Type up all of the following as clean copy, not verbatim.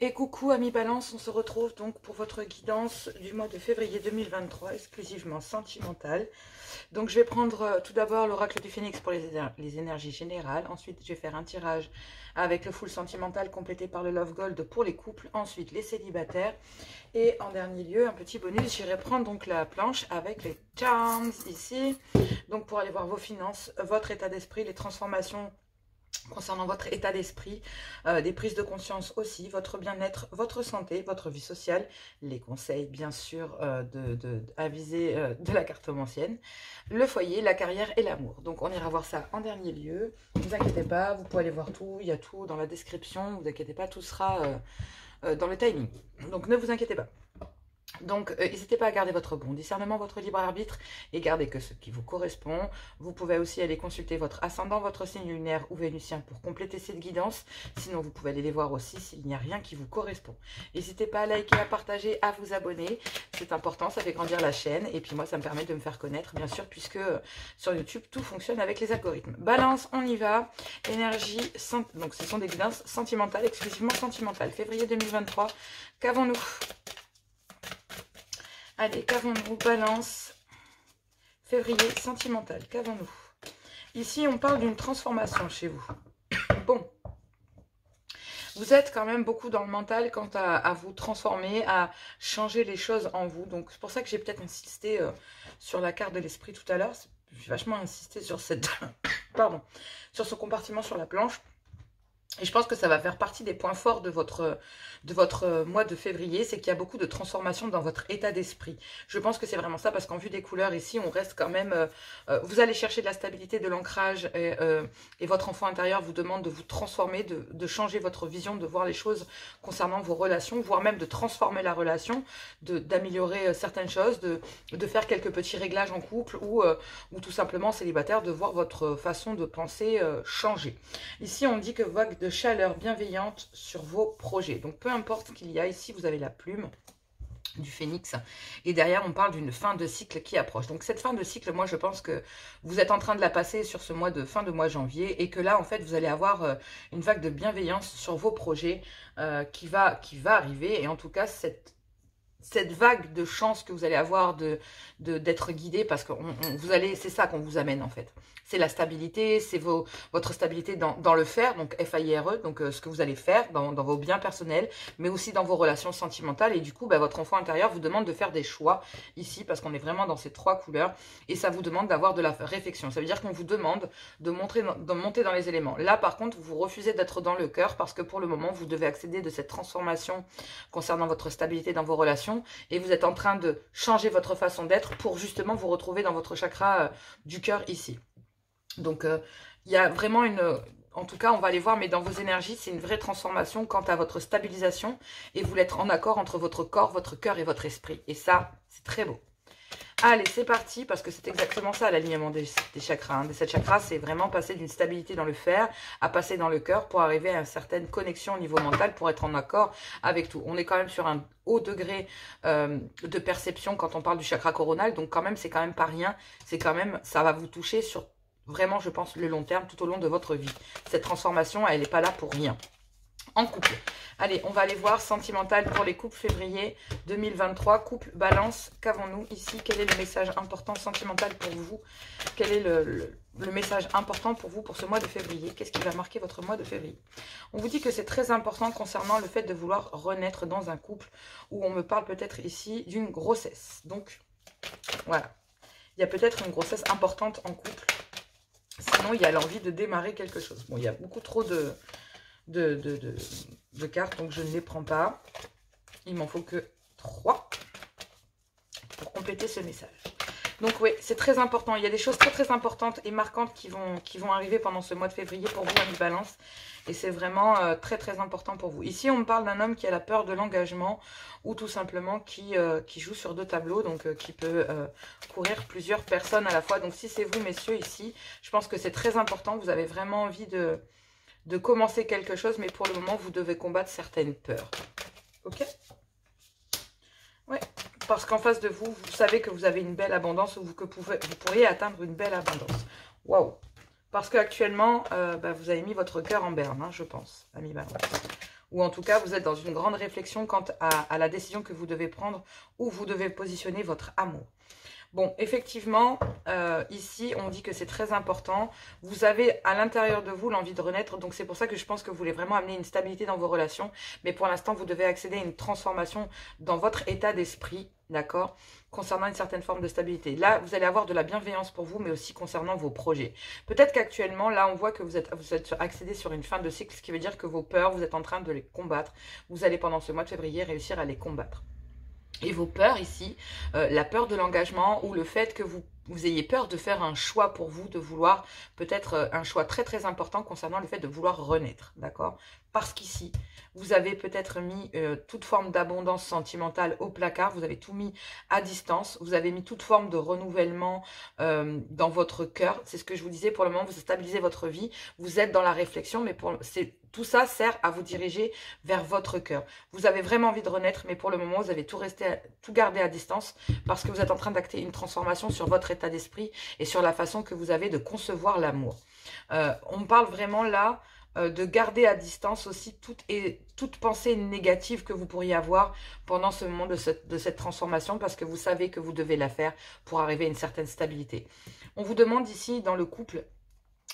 Et coucou amis Balance, on se retrouve donc pour votre guidance du mois de février 2023, exclusivement sentimentale. Donc je vais prendre tout d'abord l'oracle du Phénix pour les énergies générales. Ensuite je vais faire un tirage avec le full sentimental complété par le Love Gold pour les couples. Ensuite les célibataires. Et en dernier lieu, un petit bonus, j'irai prendre donc la planche avec les Charms ici. Donc pour aller voir vos finances, votre état d'esprit, les transformations concernant votre état d'esprit, des prises de conscience aussi, votre bien-être, votre santé, votre vie sociale, les conseils bien sûr avisés de la cartomancienne, le foyer, la carrière et l'amour. Donc on ira voir ça en dernier lieu. Ne vous inquiétez pas, vous pouvez aller voir tout, il y a tout dans la description, ne vous inquiétez pas, tout sera dans le timing. Donc ne vous inquiétez pas. Donc, n'hésitez pas à garder votre bon discernement, votre libre arbitre et gardez que ce qui vous correspond. Vous pouvez aussi aller consulter votre ascendant, votre signe lunaire ou vénusien pour compléter cette guidance. Sinon, vous pouvez aller les voir aussi s'il n'y a rien qui vous correspond. N'hésitez pas à liker, à partager, à vous abonner. C'est important, ça fait grandir la chaîne. Et puis moi, ça me permet de me faire connaître, bien sûr, puisque sur YouTube, tout fonctionne avec les algorithmes. Balance, on y va. Énergie, donc ce sont des guidances sentimentales, exclusivement sentimentales. Février 2023, qu'avons-nous ? Allez, qu'avons-nous? Balance, février, sentimental, qu'avons-nous? Ici, on parle d'une transformation chez vous. Bon, vous êtes quand même beaucoup dans le mental quant à vous transformer, à changer les choses en vous. Donc, c'est pour ça que j'ai peut-être insisté sur la carte de l'esprit tout à l'heure. J'ai vachement insisté sur cette... Pardon, sur ce compartiment sur la planche. Et je pense que ça va faire partie des points forts de votre mois de février, c'est qu'il y a beaucoup de transformations dans votre état d'esprit. Je pense que c'est vraiment ça, parce qu'en vue des couleurs, ici, on reste quand même... vous allez chercher de la stabilité, de l'ancrage, et votre enfant intérieur vous demande de vous transformer, de changer votre vision, de voir les choses concernant vos relations, voire même de transformer la relation, d'améliorer certaines choses, de faire quelques petits réglages en couple, ou tout simplement célibataire, de voir votre façon de penser changer. Ici, on dit que vague de chaleur bienveillante sur vos projets. Donc, peu importe ce qu'il y a, ici, vous avez la plume du phénix. Et derrière, on parle d'une fin de cycle qui approche. Donc, cette fin de cycle, moi, je pense que vous êtes en train de la passer sur ce mois de fin de mois janvier et que là, en fait, vous allez avoir une vague de bienveillance sur vos projets qui va arriver. Et en tout cas, cette vague de chance que vous allez avoir d'être guidé, parce que c'est ça qu'on vous amène en fait. C'est la stabilité, c'est votre stabilité dans le faire, donc FAIRE, donc ce que vous allez faire dans vos biens personnels, mais aussi dans vos relations sentimentales. Et du coup, votre enfant intérieur vous demande de faire des choix ici, parce qu'on est vraiment dans ces trois couleurs, et ça vous demande d'avoir de la réflexion. Ça veut dire qu'on vous demande de monter dans les éléments. Là, par contre, vous refusez d'être dans le cœur, parce que pour le moment, vous devez accéder de cette transformation concernant votre stabilité dans vos relations, et vous êtes en train de changer votre façon d'être pour justement vous retrouver dans votre chakra du cœur ici. Donc, il y a vraiment en tout cas, on va aller voir, mais dans vos énergies, c'est une vraie transformation quant à votre stabilisation et vous l'être en accord entre votre corps, votre cœur et votre esprit. Et ça, c'est très beau. Allez, c'est parti, parce que c'est exactement ça, l'alignement des chakras. Hein. Des 7 chakras, c'est vraiment passer d'une stabilité dans le fer à passer dans le cœur pour arriver à une certaine connexion au niveau mental, pour être en accord avec tout. On est quand même sur un haut degré de perception quand on parle du chakra coronal, donc quand même, c'est quand même pas rien. C'est quand même, ça va vous toucher sur vraiment, je pense, le long terme, tout au long de votre vie. Cette transformation, elle n'est pas là pour rien. En couple. Allez, on va aller voir sentimental pour les couples février 2023. Couple, balance, qu'avons-nous ici? Quel est le message important sentimental pour vous? Quel est le message important pour vous pour ce mois de février? Qu'est-ce qui va marquer votre mois de février? On vous dit que c'est très important concernant le fait de vouloir renaître dans un couple, où on me parle peut-être ici d'une grossesse. Donc, voilà. Il y a peut-être une grossesse importante en couple. Sinon, il y a l'envie de démarrer quelque chose. Bon, il y a beaucoup trop de cartes, donc je ne les prends pas. Il m'en faut que 3 pour compléter ce message. Donc oui, c'est très important. Il y a des choses très très importantes et marquantes qui vont arriver pendant ce mois de février pour vous, amis Balance. Et c'est vraiment très très important pour vous. Ici, on me parle d'un homme qui a la peur de l'engagement ou tout simplement qui joue sur 2 tableaux, donc qui peut courir plusieurs personnes à la fois. Donc si c'est vous, messieurs, ici, je pense que c'est très important. Vous avez vraiment envie de commencer quelque chose, mais pour le moment, vous devez combattre certaines peurs. Ok? Ouais, parce qu'en face de vous, vous savez que vous avez une belle abondance ou vous pourriez atteindre une belle abondance. Waouh! Parce qu'actuellement, vous avez mis votre cœur en berne, hein, je pense, ami Balance. ou en tout cas, vous êtes dans une grande réflexion quant à la décision que vous devez prendre, où vous devez positionner votre amour. Bon, effectivement, ici, on dit que c'est très important. Vous avez à l'intérieur de vous l'envie de renaître. Donc, c'est pour ça que je pense que vous voulez vraiment amener une stabilité dans vos relations. Mais pour l'instant, vous devez accéder à une transformation dans votre état d'esprit, d'accord, concernant une certaine forme de stabilité. Là, vous allez avoir de la bienveillance pour vous, mais aussi concernant vos projets. Peut-être qu'actuellement, là, on voit que vous êtes accédé sur une fin de cycle, ce qui veut dire que vos peurs, vous êtes en train de les combattre. Vous allez, pendant ce mois de février, réussir à les combattre. Et vos peurs ici, la peur de l'engagement ou le fait que vous ayez peur de faire un choix pour vous, de vouloir peut-être un choix très très important concernant le fait de vouloir renaître, d'accord? Parce qu'ici, vous avez peut-être mis toute forme d'abondance sentimentale au placard, vous avez tout mis à distance, vous avez mis toute forme de renouvellement dans votre cœur. C'est ce que je vous disais, pour le moment, vous stabilisez votre vie, vous êtes dans la réflexion, mais tout ça sert à vous diriger vers votre cœur. Vous avez vraiment envie de renaître, mais pour le moment, vous avez tout gardé à distance parce que vous êtes en train d'acter une transformation sur votre état d'esprit et sur la façon que vous avez de concevoir l'amour. On parle vraiment là de garder à distance aussi toute pensée négative que vous pourriez avoir pendant ce moment de cette transformation parce que vous savez que vous devez la faire pour arriver à une certaine stabilité. On vous demande ici dans le couple,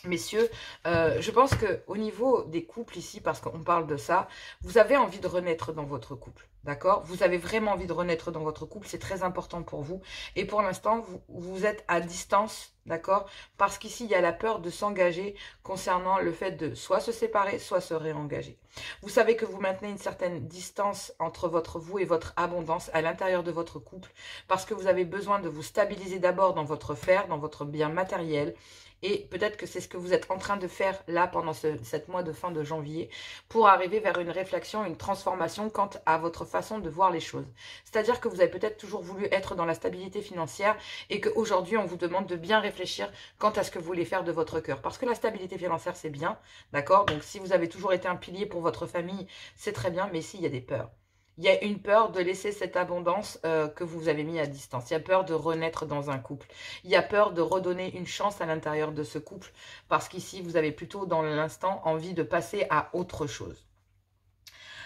messieurs, je pense qu'au niveau des couples ici, parce qu'on parle de ça, vous avez envie de renaître dans votre couple, d'accord? Vous avez vraiment envie de renaître dans votre couple, c'est très important pour vous. Et pour l'instant, vous êtes à distance, d'accord? Parce qu'ici, il y a la peur de s'engager concernant le fait de soit se séparer, soit se réengager. Vous savez que vous maintenez une certaine distance entre vous et votre abondance à l'intérieur de votre couple, parce que vous avez besoin de vous stabiliser d'abord dans votre faire, dans votre bien matériel. Et peut-être que c'est ce que vous êtes en train de faire là pendant cette mois de fin de janvier pour arriver vers une réflexion, une transformation quant à votre façon de voir les choses. C'est-à-dire que vous avez peut-être toujours voulu être dans la stabilité financière et qu'aujourd'hui on vous demande de bien réfléchir quant à ce que vous voulez faire de votre cœur. Parce que la stabilité financière c'est bien, d'accord? Donc si vous avez toujours été un pilier pour votre famille, c'est très bien, mais ici il y a des peurs. Il y a une peur de laisser cette abondance que vous avez mis à distance. Il y a peur de renaître dans un couple. Il y a peur de redonner une chance à l'intérieur de ce couple. Parce qu'ici, vous avez plutôt dans l'instant envie de passer à autre chose.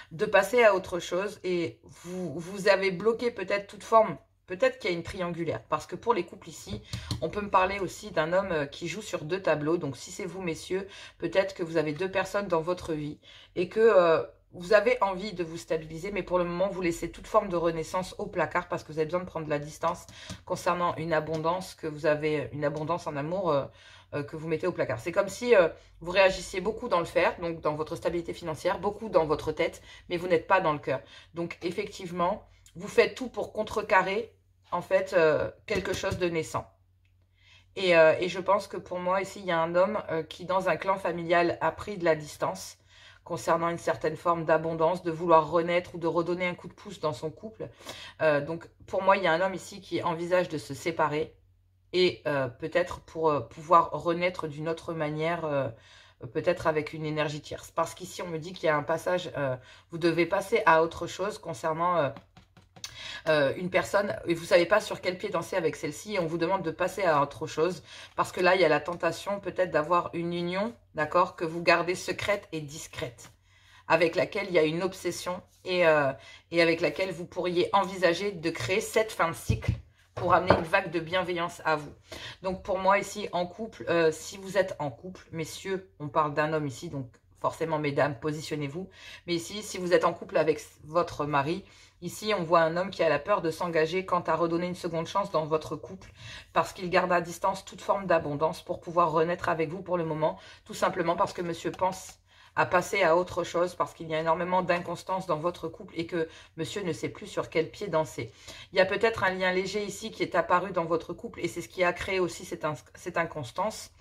De passer à autre chose et vous avez bloqué peut-être toute forme. Peut-être qu'il y a une triangulaire. Parce que pour les couples ici, on peut me parler aussi d'un homme qui joue sur 2 tableaux. Donc si c'est vous, messieurs, peut-être que vous avez 2 personnes dans votre vie. Et que... vous avez envie de vous stabiliser, mais pour le moment, vous laissez toute forme de renaissance au placard parce que vous avez besoin de prendre de la distance concernant une abondance que vous avez, une abondance en amour que vous mettez au placard. C'est comme si vous réagissiez beaucoup dans le faire, donc dans votre stabilité financière, beaucoup dans votre tête, mais vous n'êtes pas dans le cœur. Donc effectivement, vous faites tout pour contrecarrer en fait quelque chose de naissant. Et je pense que pour moi, ici, il y a un homme qui, dans un clan familial, a pris de la distance concernant une certaine forme d'abondance, de vouloir renaître ou de redonner un coup de pouce dans son couple. Donc, pour moi, il y a un homme ici qui envisage de se séparer et peut-être pour pouvoir renaître d'une autre manière, peut-être avec une énergie tierce. Parce qu'ici, on me dit qu'il y a un passage, vous devez passer à autre chose concernant... une personne, et vous ne savez pas sur quel pied danser avec celle-ci, et on vous demande de passer à autre chose, parce que là, il y a la tentation peut-être d'avoir une union, d'accord, que vous gardez secrète et discrète, avec laquelle il y a une obsession, et avec laquelle vous pourriez envisager de créer cette fin de cycle, pour amener une vague de bienveillance à vous. Donc pour moi ici, en couple, si vous êtes en couple, messieurs, on parle d'un homme ici, donc forcément mesdames, positionnez-vous, mais ici, si vous êtes en couple avec votre mari, ici, on voit un homme qui a la peur de s'engager quant à redonner une seconde chance dans votre couple parce qu'il garde à distance toute forme d'abondance pour pouvoir renaître avec vous pour le moment, tout simplement parce que monsieur pense à passer à autre chose parce qu'il y a énormément d'inconstance dans votre couple et que monsieur ne sait plus sur quel pied danser. Il y a peut-être un lien léger ici qui est apparu dans votre couple et c'est ce qui a créé aussi cette inconstance.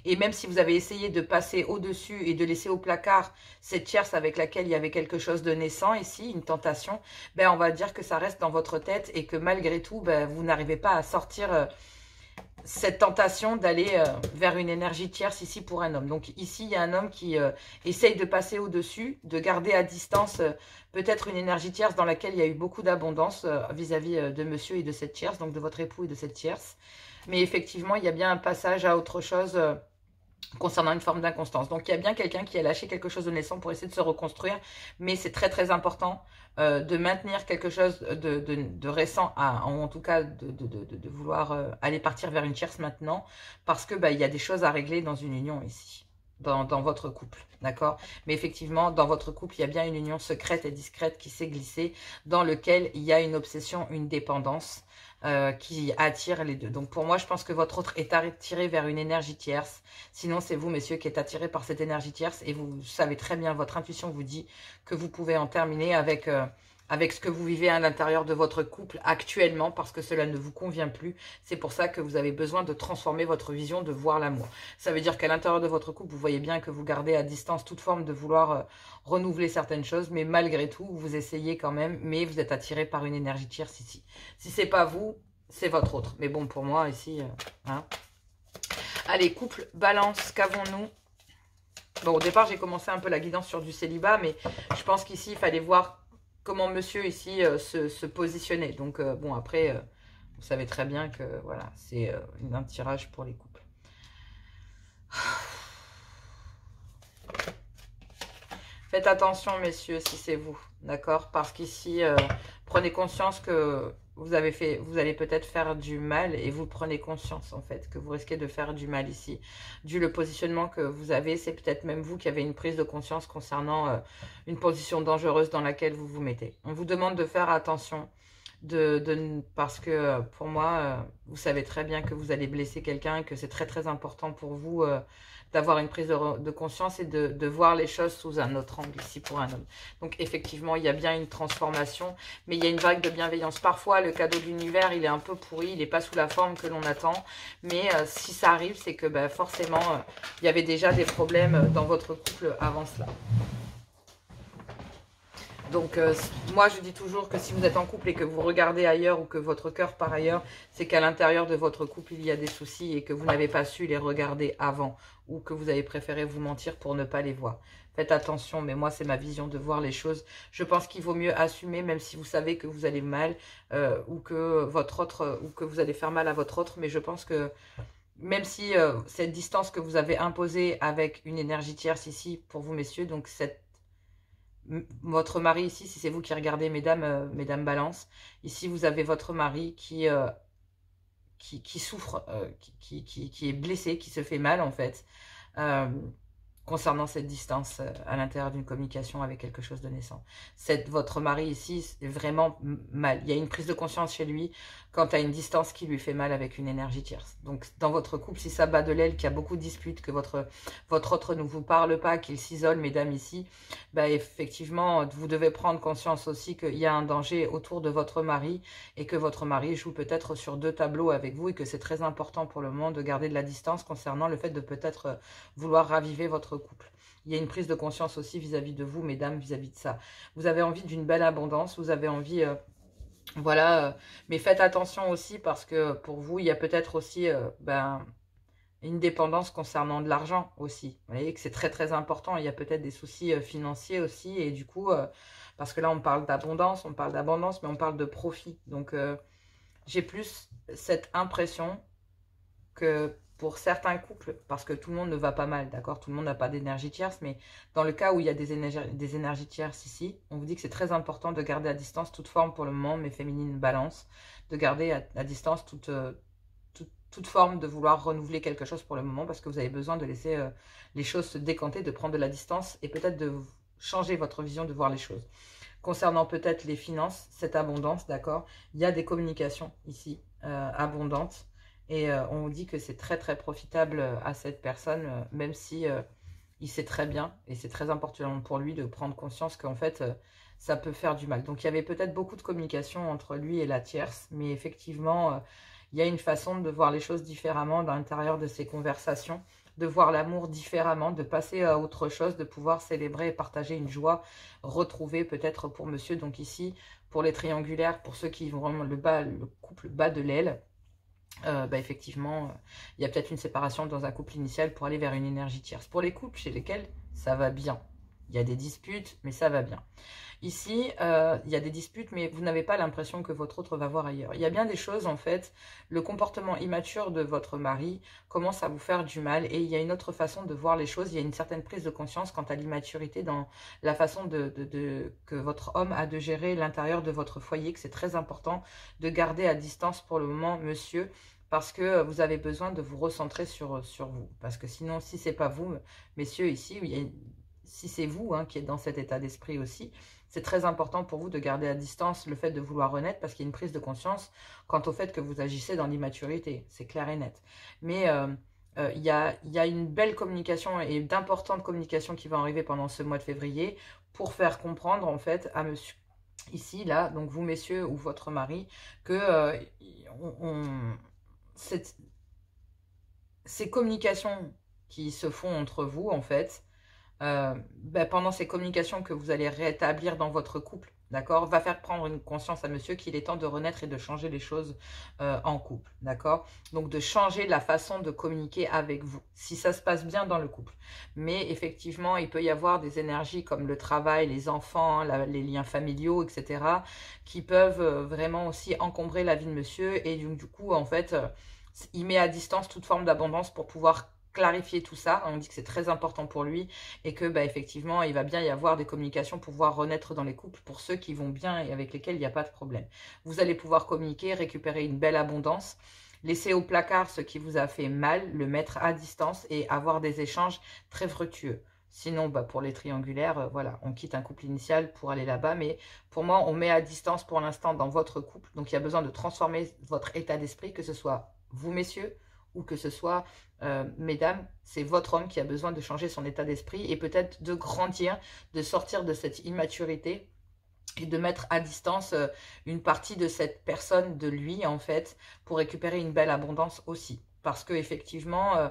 Et même si vous avez essayé de passer au-dessus et de laisser au placard cette tierce avec laquelle il y avait quelque chose de naissant ici, une tentation, ben on va dire que ça reste dans votre tête et que malgré tout, ben, vous n'arrivez pas à sortir cette tentation d'aller vers une énergie tierce ici pour un homme. Donc ici, il y a un homme qui essaye de passer au-dessus, de garder à distance peut-être une énergie tierce dans laquelle il y a eu beaucoup d'abondance vis-à-vis de monsieur et de cette tierce, donc de votre époux et de cette tierce. Mais effectivement, il y a bien un passage à autre chose concernant une forme d'inconstance. Donc, il y a bien quelqu'un qui a lâché quelque chose de naissant pour essayer de se reconstruire, mais c'est très, très important de maintenir quelque chose de récent, en tout cas de vouloir aller partir vers une tierce maintenant, parce que il y a des choses à régler dans une union ici, dans votre couple, d'accord? Mais effectivement, dans votre couple, il y a bien une union secrète et discrète qui s'est glissée, dans lequel il y a une obsession, une dépendance, qui attire les deux. Donc pour moi, je pense que votre autre est attiré vers une énergie tierce. Sinon, c'est vous, messieurs, qui êtes attirés par cette énergie tierce. Et vous savez très bien, votre intuition vous dit que vous pouvez en terminer avec ce que vous vivez à l'intérieur de votre couple actuellement, parce que cela ne vous convient plus. C'est pour ça que vous avez besoin de transformer votre vision de voir l'amour. Ça veut dire qu'à l'intérieur de votre couple, vous voyez bien que vous gardez à distance toute forme de vouloir renouveler certaines choses, mais malgré tout, vous essayez quand même, mais vous êtes attiré par une énergie tierce ici. Si c'est pas vous, c'est votre autre. Mais bon, pour moi, ici, hein. Allez, couple, balance, qu'avons-nous? Bon, au départ, j'ai commencé un peu la guidance sur du célibat, mais je pense qu'ici, il fallait voir comment monsieur, ici, se positionnait. Donc, bon, après, vous savez très bien que, voilà, c'est un tirage pour les couples. Faites attention, messieurs, si c'est vous, d'accord? Parce qu'ici, prenez conscience que vous allez peut-être faire du mal, et vous prenez conscience, en fait, que vous risquez de faire du mal ici. Dû le positionnement que vous avez, c'est peut-être même vous qui avez une prise de conscience concernant une position dangereuse dans laquelle vous vous mettez. On vous demande de faire attention, parce que pour moi, vous savez très bien que vous allez blesser quelqu'un et que c'est très très important pour vous d'avoir une prise de conscience et de voir les choses sous un autre angle ici pour un homme. Donc effectivement, il y a bien une transformation, mais il y a une vague de bienveillance. Parfois, le cadeau de l'univers, il est un peu pourri, il n'est pas sous la forme que l'on attend, mais si ça arrive, c'est que forcément, il y avait déjà des problèmes dans votre couple avant cela. Donc, moi, je dis toujours que si vous êtes en couple et que vous regardez ailleurs ou que votre cœur part ailleurs, c'est qu'à l'intérieur de votre couple, il y a des soucis et que vous n'avez pas su les regarder avant ou que vous avez préféré vous mentir pour ne pas les voir. Faites attention, mais moi, c'est ma vision de voir les choses. Je pense qu'il vaut mieux assumer, même si vous savez que vous allez mal ou que vous allez faire mal à votre autre. Mais je pense que même si cette distance que vous avez imposée avec une énergie tierce ici, pour vous, messieurs, donc votre mari ici, si c'est vous qui regardez, mesdames Balance, ici vous avez votre mari qui souffre, qui est blessé, qui se fait mal en fait, concernant cette distance à l'intérieur d'une communication avec quelque chose de naissant. Votre mari ici est vraiment mal. Il y a une prise de conscience chez lui quant à une distance qui lui fait mal avec une énergie tierce. Donc dans votre couple, si ça bat de l'aile, qu'il y a beaucoup de disputes, que votre autre ne vous parle pas, qu'il s'isole, mesdames ici, effectivement, vous devez prendre conscience aussi qu'il y a un danger autour de votre mari et que votre mari joue peut-être sur deux tableaux avec vous et que c'est très important pour le moment de garder de la distance concernant le fait de peut-être vouloir raviver votre couple. Il y a une prise de conscience aussi vis-à-vis de vous, mesdames, vis-à-vis de ça. Vous avez envie d'une belle abondance, vous avez envie... voilà, mais faites attention aussi parce que pour vous, il y a peut-être aussi une dépendance concernant de l'argent aussi. Vous voyez que c'est très très important, il y a peut-être des soucis financiers aussi et du coup, parce que là on parle d'abondance, mais on parle de profit. Donc j'ai plus cette impression que pour certains couples, parce que tout le monde ne va pas mal, d'accord? Tout le monde n'a pas d'énergie tierce, mais dans le cas où il y a des énergies tierces ici, on vous dit que c'est très important de garder à distance toute forme pour le moment, mais féminine balance, de garder à distance toute forme de vouloir renouveler quelque chose pour le moment, parce que vous avez besoin de laisser les choses se décanter, de prendre de la distance et peut-être de changer votre vision de voir les choses. Concernant peut-être les finances, cette abondance, d'accord? Il y a des communications ici abondantes. Et on dit que c'est très très profitable à cette personne, même si il sait très bien, et c'est très important pour lui de prendre conscience qu'en fait, ça peut faire du mal. Donc il y avait peut-être beaucoup de communication entre lui et la tierce, mais effectivement, il y a une façon de voir les choses différemment dans l'intérieur de ces conversations, de voir l'amour différemment, de passer à autre chose, de pouvoir célébrer et partager une joie retrouvée peut-être pour monsieur. Donc ici, pour les triangulaires, pour ceux qui vont vraiment le couple bas de l'aile, effectivement, il y a peut-être une séparation dans un couple initial pour aller vers une énergie tierce. Pour les couples chez lesquels ça va bien, Il y a des disputes, mais ça va bien. Ici, il y a des disputes, mais vous n'avez pas l'impression que votre autre va voir ailleurs. Il y a bien des choses, en fait, le comportement immature de votre mari commence à vous faire du mal et il y a une autre façon de voir les choses. Il y a une certaine prise de conscience quant à l'immaturité dans la façon que votre homme a de gérer l'intérieur de votre foyer, que c'est très important de garder à distance pour le moment, monsieur, parce que vous avez besoin de vous recentrer sur vous. Parce que sinon, si c'est pas vous, messieurs, ici, si c'est vous qui êtes dans cet état d'esprit aussi, c'est très important pour vous de garder à distance le fait de vouloir renaître parce qu'il y a une prise de conscience quant au fait que vous agissez dans l'immaturité. C'est clair et net. Mais il y a une belle communication et d'importantes communications qui vont arriver pendant ce mois de février pour faire comprendre en fait à monsieur, ici, là, donc vous messieurs ou votre mari, que ces communications qui se font entre vous en fait, pendant ces communications que vous allez rétablir dans votre couple, d'accord, va faire prendre une conscience à monsieur qu'il est temps de renaître et de changer les choses en couple, d'accord. Donc de changer la façon de communiquer avec vous, si ça se passe bien dans le couple. Mais effectivement, il peut y avoir des énergies comme le travail, les enfants, les liens familiaux, etc., qui peuvent vraiment aussi encombrer la vie de monsieur. Et du coup, en fait, il met à distance toute forme d'abondance pour pouvoir clarifier tout ça. On dit que c'est très important pour lui et que effectivement il va bien y avoir des communications pour pouvoir renaître dans les couples pour ceux qui vont bien et avec lesquels il n'y a pas de problème. Vous allez pouvoir communiquer, récupérer une belle abondance, laisser au placard ce qui vous a fait mal, le mettre à distance et avoir des échanges très fructueux. Sinon, pour les triangulaires, voilà, on quitte un couple initial pour aller là-bas. Mais pour moi, on met à distance pour l'instant dans votre couple. Donc, il y a besoin de transformer votre état d'esprit, que ce soit vous, messieurs, ou que ce soit, mesdames, c'est votre homme qui a besoin de changer son état d'esprit et peut-être de grandir, de sortir de cette immaturité et de mettre à distance une partie de cette personne, de lui, en fait, pour récupérer une belle abondance aussi. Parce que effectivement,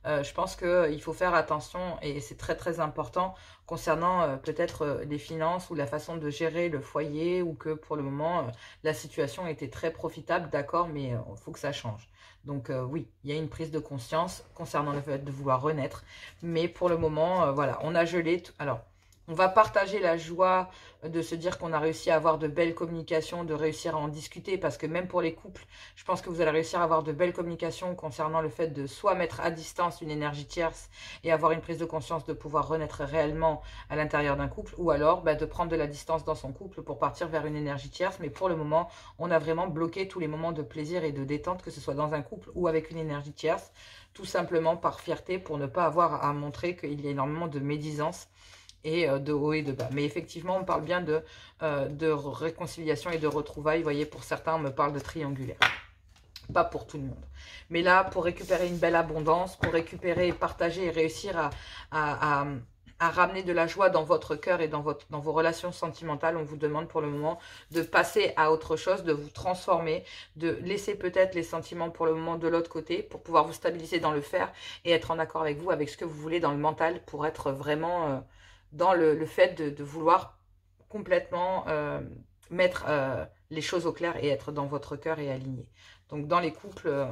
je pense qu'il faut faire attention et c'est très très important concernant peut-être les finances ou la façon de gérer le foyer ou que pour le moment, la situation était très profitable, d'accord, mais il faut que ça change. Donc oui, il y a une prise de conscience concernant le fait de vouloir renaître. Mais pour le moment, voilà, on a gelé. Alors, on va partager la joie de se dire qu'on a réussi à avoir de belles communications, de réussir à en discuter. Parce que même pour les couples, je pense que vous allez réussir à avoir de belles communications concernant le fait de soit mettre à distance une énergie tierce et avoir une prise de conscience de pouvoir renaître réellement à l'intérieur d'un couple. Ou alors de prendre de la distance dans son couple pour partir vers une énergie tierce. Mais pour le moment, on a vraiment bloqué tous les moments de plaisir et de détente, que ce soit dans un couple ou avec une énergie tierce. Tout simplement par fierté pour ne pas avoir à montrer qu'il y a énormément de médisance et de haut et de bas. Mais effectivement, on parle bien de réconciliation et de retrouvailles. Vous voyez, pour certains, on me parle de triangulaire. Pas pour tout le monde. Mais là, pour récupérer une belle abondance, pour récupérer, partager et réussir à ramener de la joie dans votre cœur et dans vos relations sentimentales, on vous demande pour le moment de passer à autre chose, de vous transformer, de laisser peut-être les sentiments pour le moment de l'autre côté, pour pouvoir vous stabiliser dans le faire et être en accord avec vous, avec ce que vous voulez dans le mental, pour être vraiment dans le fait de vouloir complètement mettre les choses au clair et être dans votre cœur et aligné. Donc dans les couples,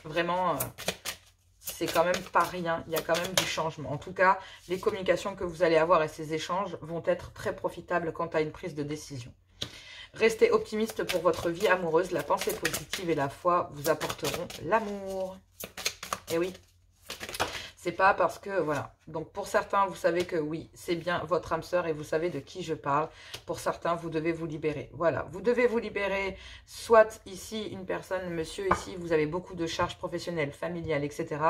vraiment, c'est quand même pas rien. Il y a quand même du changement. En tout cas, les communications que vous allez avoir et ces échanges vont être très profitables quant à une prise de décision. Restez optimiste pour votre vie amoureuse. La pensée positive et la foi vous apporteront l'amour. Et oui. C'est pas parce que, voilà. Donc, pour certains, vous savez que oui, c'est bien votre âme sœur et vous savez de qui je parle. Pour certains, vous devez vous libérer. Voilà, vous devez vous libérer. Soit ici, une personne, monsieur, ici, vous avez beaucoup de charges professionnelles, familiales, etc.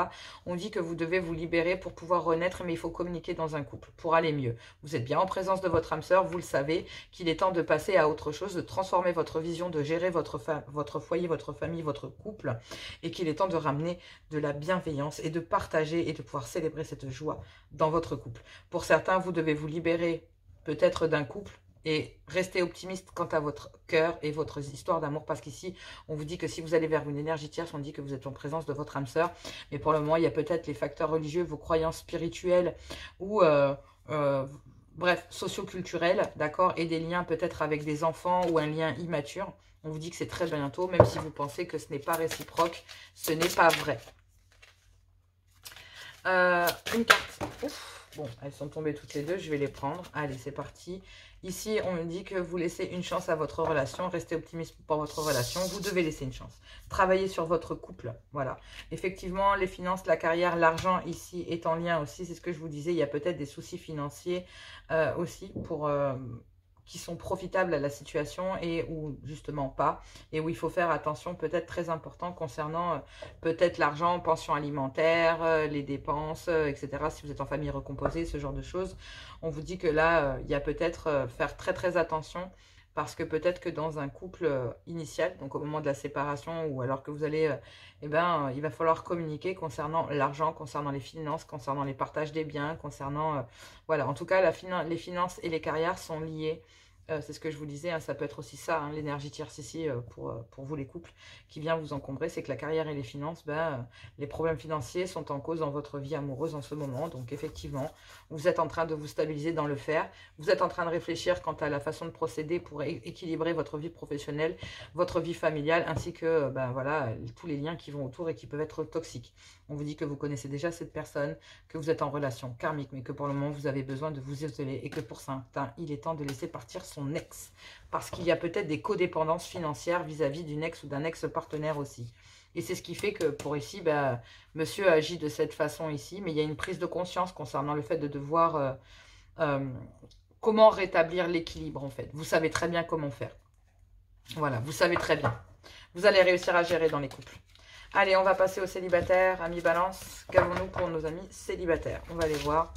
On dit que vous devez vous libérer pour pouvoir renaître, mais il faut communiquer dans un couple pour aller mieux. Vous êtes bien en présence de votre âme sœur, vous le savez, qu'il est temps de passer à autre chose, de transformer votre vision, de gérer votre foyer, votre famille, votre couple, et qu'il est temps de ramener de la bienveillance et de partager et de pouvoir célébrer cette joie dans votre couple. Pour certains, vous devez vous libérer peut-être d'un couple et rester optimiste quant à votre cœur et votre histoire d'amour, parce qu'ici, on vous dit que si vous allez vers une énergie tierce, on dit que vous êtes en présence de votre âme sœur, mais pour le moment, il y a peut-être les facteurs religieux, vos croyances spirituelles ou bref, socio-culturels, d'accord, et des liens peut-être avec des enfants ou un lien immature. On vous dit que c'est très bientôt, même si vous pensez que ce n'est pas réciproque, ce n'est pas vrai. Une carte. Ouf, Bon, elles sont tombées toutes les deux, je vais les prendre. Allez, c'est parti. Ici, on me dit que vous laissez une chance à votre relation. Restez optimiste pour votre relation. Vous devez laisser une chance. Travaillez sur votre couple. Voilà. Effectivement, les finances, la carrière, l'argent ici est en lien aussi. C'est ce que je vous disais. Il y a peut-être des soucis financiers aussi qui sont profitables à la situation et ou justement pas. Et où il faut faire attention, peut-être très important concernant peut-être l'argent, pension alimentaire, les dépenses, etc. Si vous êtes en famille recomposée, ce genre de choses. On vous dit que là, il y a peut-être faire très très attention parce que peut-être que dans un couple initial, donc au moment de la séparation ou alors que vous allez, il va falloir communiquer concernant l'argent, concernant les finances, concernant les partages des biens, concernant, voilà, en tout cas, les finances et les carrières sont liées. C'est ce que je vous disais, hein, ça peut être aussi ça, hein, l'énergie tierce ici pour vous les couples qui vient vous encombrer, c'est que la carrière et les finances, les problèmes financiers sont en cause dans votre vie amoureuse en ce moment. Donc effectivement, vous êtes en train de vous stabiliser dans le faire, vous êtes en train de réfléchir quant à la façon de procéder pour équilibrer votre vie professionnelle, votre vie familiale, ainsi que voilà, tous les liens qui vont autour et qui peuvent être toxiques. On vous dit que vous connaissez déjà cette personne, que vous êtes en relation karmique, mais que pour le moment, vous avez besoin de vous isoler et que pour certains, il est temps de laisser partir son ex. Parce qu'il y a peut-être des codépendances financières vis-à-vis d'une ex ou d'un ex-partenaire aussi. Et c'est ce qui fait que pour ici, monsieur agit de cette façon ici, mais il y a une prise de conscience concernant le fait de devoir comment rétablir l'équilibre en fait. Vous savez très bien comment faire. Voilà, vous savez très bien. Vous allez réussir à gérer dans les couples. Allez, on va passer aux célibataires. Amis Balance, qu'avons-nous pour nos amis célibataires? On va les voir.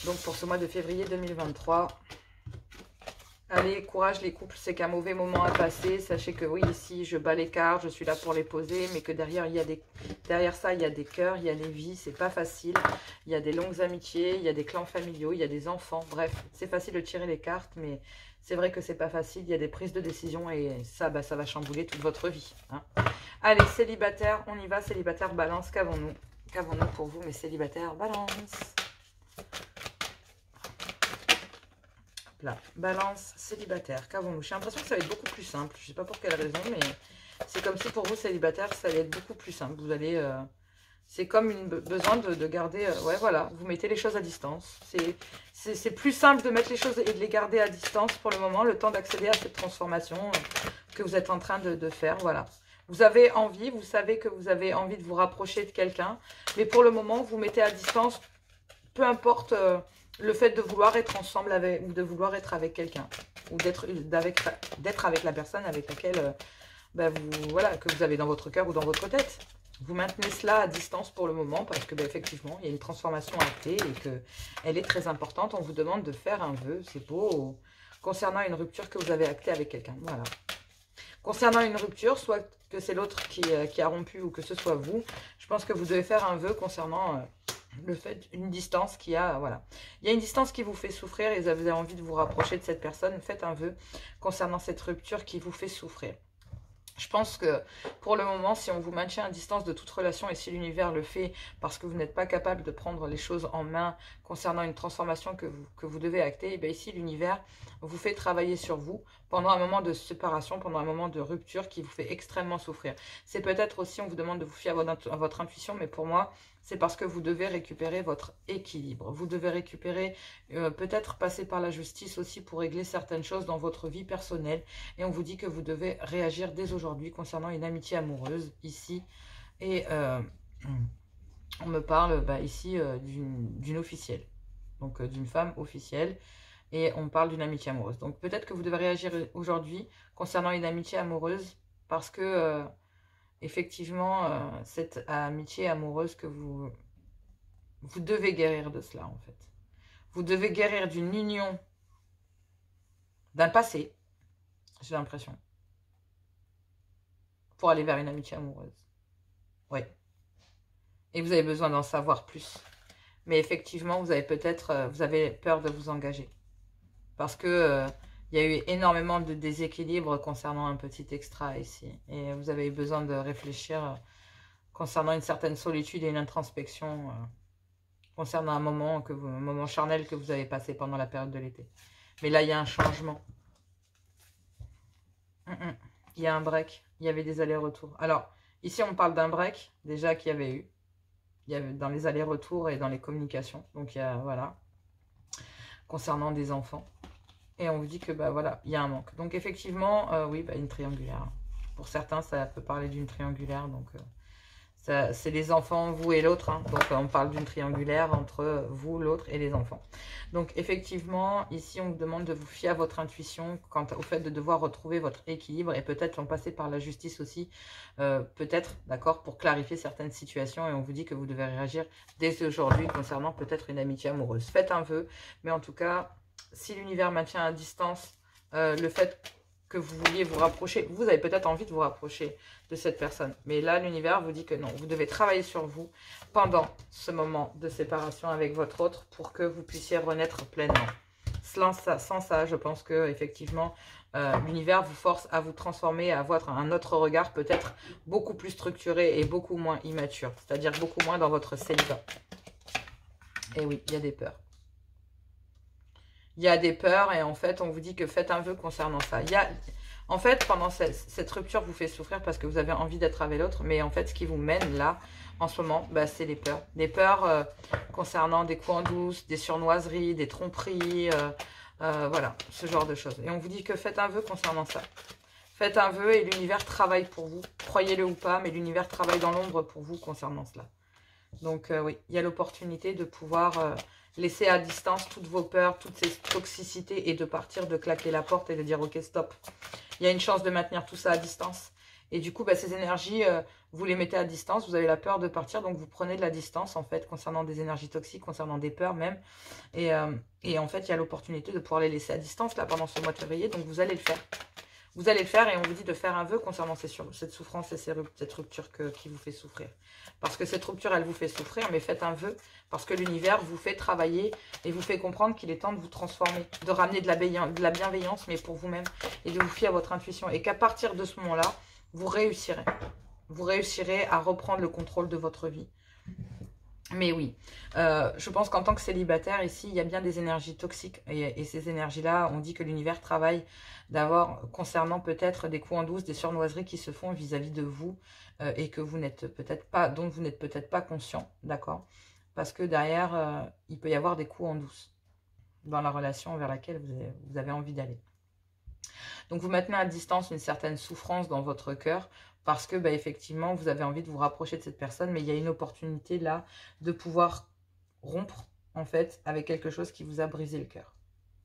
Donc, pour ce mois de février 2023. Allez, courage les couples, c'est qu'un mauvais moment à passer. Sachez que oui, ici, je bats les cartes, je suis là pour les poser, mais que derrière, derrière ça, il y a des cœurs, il y a des vies, c'est pas facile. Il y a des longues amitiés, il y a des clans familiaux, il y a des enfants. Bref, c'est facile de tirer les cartes, mais c'est vrai que c'est pas facile. Il y a des prises de décision et ça, ça va chambouler toute votre vie. Hein. Allez, célibataires, on y va. Célibataires, Balance, qu'avons-nous? Qu'avons-nous pour vous, mes célibataires, Balance? Là, Balance, célibataire, qu'avons-nous? J'ai l'impression que ça va être beaucoup plus simple. Je ne sais pas pour quelle raison, mais c'est comme si pour vous, célibataire, ça allait être beaucoup plus simple. Vous allez... c'est comme une besoin de garder... ouais, voilà, vous mettez les choses à distance. C'est plus simple de mettre les choses et de les garder à distance pour le moment, le temps d'accéder à cette transformation que vous êtes en train de faire, voilà. Vous avez envie, vous savez que vous avez envie de vous rapprocher de quelqu'un, mais pour le moment, vous mettez à distance, peu importe... le fait de vouloir être ensemble avec, ou de vouloir être avec quelqu'un, ou d'être avec la personne avec laquelle voilà, que vous avez dans votre cœur ou dans votre tête. Vous maintenez cela à distance pour le moment parce que effectivement, il y a une transformation actée et qu'elle est très importante. On vous demande de faire un vœu, c'est beau, concernant une rupture que vous avez actée avec quelqu'un. Voilà. Concernant une rupture, soit que c'est l'autre qui a rompu ou que ce soit vous, je pense que vous devez faire un vœu concernant... le fait une distance qui a, voilà. Il y a une distance qui vous fait souffrir et vous avez envie de vous rapprocher de cette personne. Faites un vœu concernant cette rupture qui vous fait souffrir. Je pense que pour le moment, si on vous maintient à distance de toute relation et si l'univers le fait parce que vous n'êtes pas capable de prendre les choses en main concernant une transformation que vous devez acter, et bien ici l'univers vous fait travailler sur vous pendant un moment de séparation, pendant un moment de rupture qui vous fait extrêmement souffrir. C'est peut-être aussi, on vous demande de vous fier à votre intuition, mais pour moi, c'est parce que vous devez récupérer votre équilibre. Vous devez récupérer, peut-être passer par la justice aussi pour régler certaines choses dans votre vie personnelle. Et on vous dit que vous devez réagir dès aujourd'hui concernant une amitié amoureuse ici. Et on me parle ici d'une officielle, donc d'une femme officielle. Et on parle d'une amitié amoureuse. Donc peut-être que vous devez réagir aujourd'hui concernant une amitié amoureuse parce que... effectivement, cette amitié amoureuse que vous devez guérir de cela, en fait. Vous devez guérir d'une union, d'un passé, j'ai l'impression, pour aller vers une amitié amoureuse. Oui. Et vous avez besoin d'en savoir plus. Mais effectivement, vous avez peut-être, vous avez peur de vous engager. Parce que... il y a eu énormément de déséquilibre concernant un petit extra ici. Et vous avez eu besoin de réfléchir concernant une certaine solitude et une introspection concernant un moment charnel que vous avez passé pendant la période de l'été. Mais là, il y a un changement. Il y a un break. Il y avait des allers-retours. Alors, ici, on parle d'un break déjà qu'il y avait eu. il y a dans les allers-retours et dans les communications. Donc, il y a, voilà, concernant des enfants. Et on vous dit que, bah voilà, il y a un manque. Donc, effectivement, oui, bah, une triangulaire. Pour certains, ça peut parler d'une triangulaire. Donc, c'est les enfants, vous et l'autre. Hein. Donc, on parle d'une triangulaire entre vous, l'autre et les enfants. Donc, effectivement, ici, on vous demande de vous fier à votre intuition quant au fait de devoir retrouver votre équilibre et peut-être en passer par la justice aussi, peut-être, d'accord, pour clarifier certaines situations. Et on vous dit que vous devez réagir dès aujourd'hui concernant peut-être une amitié amoureuse. Faites un vœu, mais en tout cas, si l'univers maintient à distance le fait que vous vouliez vous rapprocher, vous avez peut-être envie de vous rapprocher de cette personne. Mais là, l'univers vous dit que non, vous devez travailler sur vous pendant ce moment de séparation avec votre autre pour que vous puissiez renaître pleinement. Sans ça, je pense que effectivement, l'univers vous force à vous transformer, à avoir un autre regard peut-être beaucoup plus structuré et beaucoup moins immature, c'est-à-dire beaucoup moins dans votre célibat. Et oui, il y a des peurs. Il y a des peurs et en fait, on vous dit que faites un vœu concernant ça. En fait, pendant cette rupture vous fait souffrir parce que vous avez envie d'être avec l'autre. Mais en fait, ce qui vous mène là, en ce moment, bah, c'est les peurs. Des peurs concernant des coups en douce, des surnoiseries, des tromperies, voilà, ce genre de choses. Et on vous dit que faites un vœu concernant ça. Faites un vœu et l'univers travaille pour vous. Croyez-le ou pas, mais l'univers travaille dans l'ombre pour vous concernant cela. Donc oui, il y a l'opportunité de pouvoir laisser à distance toutes vos peurs, toutes ces toxicités et de partir, de claquer la porte et de dire ok stop. Il y a une chance de maintenir tout ça à distance. Et du coup, bah, ces énergies, vous les mettez à distance, vous avez la peur de partir, donc vous prenez de la distance en fait concernant des énergies toxiques, concernant des peurs même. Et en fait, il y a l'opportunité de pouvoir les laisser à distance là pendant ce mois de février, donc vous allez le faire. Vous allez le faire et on vous dit de faire un vœu concernant cette souffrance et cette rupture qui vous fait souffrir. Parce que cette rupture, elle vous fait souffrir, mais faites un vœu parce que l'univers vous fait travailler et vous fait comprendre qu'il est temps de vous transformer, de ramener de la bienveillance, mais pour vous-même, et de vous fier à votre intuition. Et qu'à partir de ce moment-là, vous réussirez. Vous réussirez à reprendre le contrôle de votre vie. Mais oui, je pense qu'en tant que célibataire, ici, il y a bien des énergies toxiques. Et ces énergies-là, on dit que l'univers travaille d'abord concernant peut-être des coups en douce, des surnoiseries qui se font vis-à-vis de vous et que vous n'êtes peut-être pas, dont vous n'êtes peut-être pas conscient, d'accord? Parce que derrière, il peut y avoir des coups en douce dans la relation vers laquelle vous avez envie d'aller. Donc, vous maintenez à distance une certaine souffrance dans votre cœur parce que, bah, effectivement, vous avez envie de vous rapprocher de cette personne, mais il y a une opportunité là de pouvoir rompre, en fait, avec quelque chose qui vous a brisé le cœur.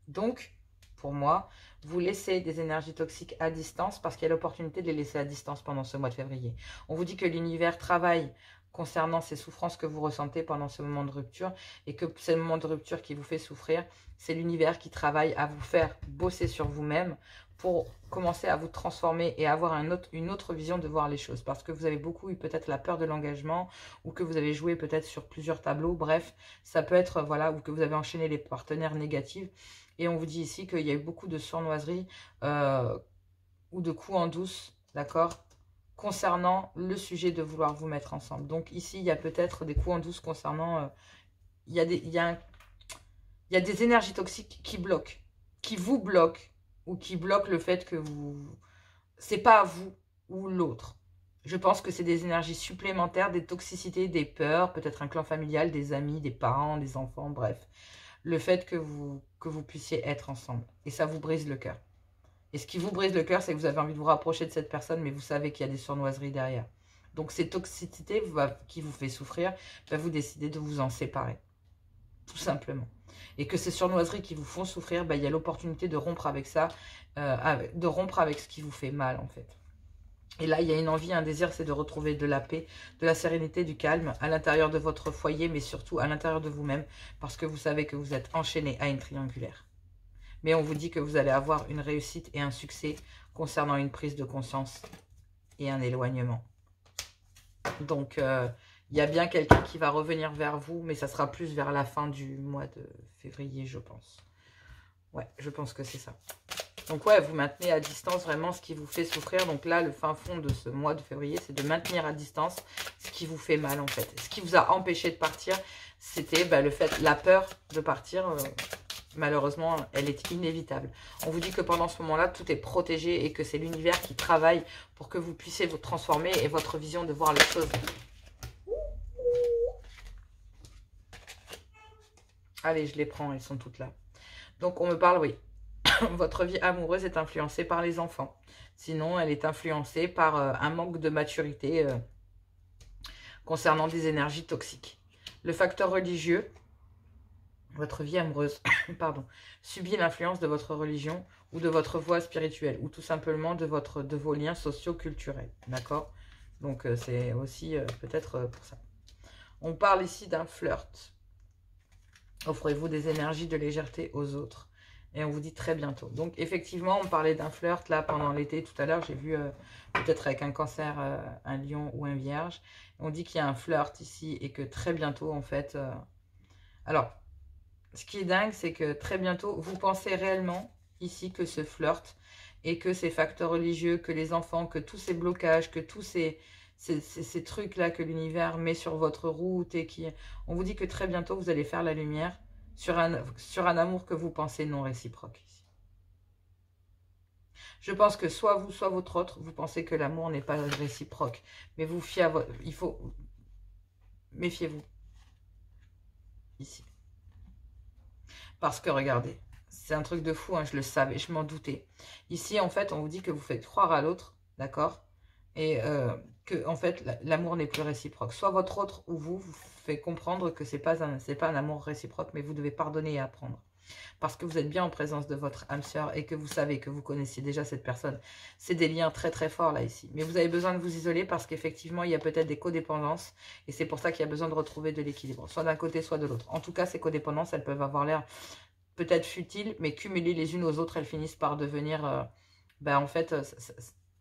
Donc, pour moi, vous laissez des énergies toxiques à distance parce qu'il y a l'opportunité de les laisser à distance pendant ce mois de février. On vous dit que l'univers travaille concernant ces souffrances que vous ressentez pendant ce moment de rupture et que ce moment de rupture qui vous fait souffrir, c'est l'univers qui travaille à vous faire bosser sur vous-même pour commencer à vous transformer et avoir une autre vision de voir les choses. Parce que vous avez beaucoup eu peut-être la peur de l'engagement ou que vous avez joué peut-être sur plusieurs tableaux. Bref, ça peut être, voilà, ou que vous avez enchaîné les partenaires négatifs. Et on vous dit ici qu'il y a eu beaucoup de surnoiseries ou de coups en douce, d'accord, concernant le sujet de vouloir vous mettre ensemble. Donc ici, il y a peut-être des coups en douce concernant... il y a des énergies toxiques qui bloquent, qui vous bloquent, ou qui bloquent le fait que vous... C'est pas à vous ou l'autre. Je pense que c'est des énergies supplémentaires, des toxicités, des peurs, peut-être un clan familial, des amis, des parents, des enfants, bref. Le fait que vous puissiez être ensemble. Et ça vous brise le cœur. Et ce qui vous brise le cœur, c'est que vous avez envie de vous rapprocher de cette personne, mais vous savez qu'il y a des surnoiseries derrière. Donc, ces toxicités qui vous fait souffrir, vous décidez de vous en séparer. Tout simplement. Et que ces surnoiseries qui vous font souffrir, il y a l'opportunité de rompre avec ça, de rompre avec ce qui vous fait mal, en fait. Et là, il y a une envie, un désir, c'est de retrouver de la paix, de la sérénité, du calme à l'intérieur de votre foyer, mais surtout à l'intérieur de vous-même, parce que vous savez que vous êtes enchaîné à une triangulaire. Mais on vous dit que vous allez avoir une réussite et un succès concernant une prise de conscience et un éloignement. Donc, il y a bien quelqu'un qui va revenir vers vous, mais ça sera plus vers la fin du mois de février, je pense. Ouais, je pense que c'est ça. Donc ouais, vous maintenez à distance vraiment ce qui vous fait souffrir. Donc là, le fin fond de ce mois de février, c'est de maintenir à distance ce qui vous fait mal en fait. Ce qui vous a empêché de partir, c'était la peur de partir. Malheureusement, elle est inévitable. On vous dit que pendant ce moment-là, tout est protégé et que c'est l'univers qui travaille pour que vous puissiez vous transformer et votre vision de voir les choses Allez, je les prends, elles sont toutes là. Donc, on me parle, oui. Votre vie amoureuse est influencée par les enfants. Sinon, elle est influencée par un manque de maturité concernant des énergies toxiques. Le facteur religieux, votre vie amoureuse, pardon, subit l'influence de votre religion ou de votre voie spirituelle, ou tout simplement de vos liens socio-culturels. D'accord? Donc, c'est aussi peut-être pour ça. On parle ici d'un flirt. Offrez-vous des énergies de légèreté aux autres. Et on vous dit très bientôt. Donc, effectivement, on parlait d'un flirt, là, pendant l'été. Tout à l'heure, j'ai vu, peut-être avec un cancer, un lion ou un vierge. On dit qu'il y a un flirt ici et que très bientôt, en fait... Alors, ce qui est dingue, c'est que très bientôt, vous pensez réellement, ici, que ce flirt et que ces facteurs religieux, que les enfants, que tous ces blocages, que tous ces trucs-là que l'univers met sur votre route et qui... On vous dit que très bientôt, vous allez faire la lumière sur un amour que vous pensez non réciproque ici. Je pense que soit vous, soit votre autre, vous pensez que l'amour n'est pas réciproque. Mais vous fiez à votre... Il faut... Méfiez-vous. Ici. Parce que, regardez, c'est un truc de fou, hein, je le savais, je m'en doutais. Ici, en fait, on vous dit que vous faites croire à l'autre, d'accord? Et que, en fait, l'amour n'est plus réciproque. Soit votre autre ou vous fait comprendre que c'est pas un amour réciproque, mais vous devez pardonner et apprendre. Parce que vous êtes bien en présence de votre âme sœur et que vous savez que vous connaissiez déjà cette personne. C'est des liens très très forts là ici. Mais vous avez besoin de vous isoler parce qu'effectivement, il y a peut-être des codépendances. Et c'est pour ça qu'il y a besoin de retrouver de l'équilibre. Soit d'un côté, soit de l'autre. En tout cas, ces codépendances, elles peuvent avoir l'air peut-être futiles, mais cumulées les unes aux autres, elles finissent par devenir... en fait,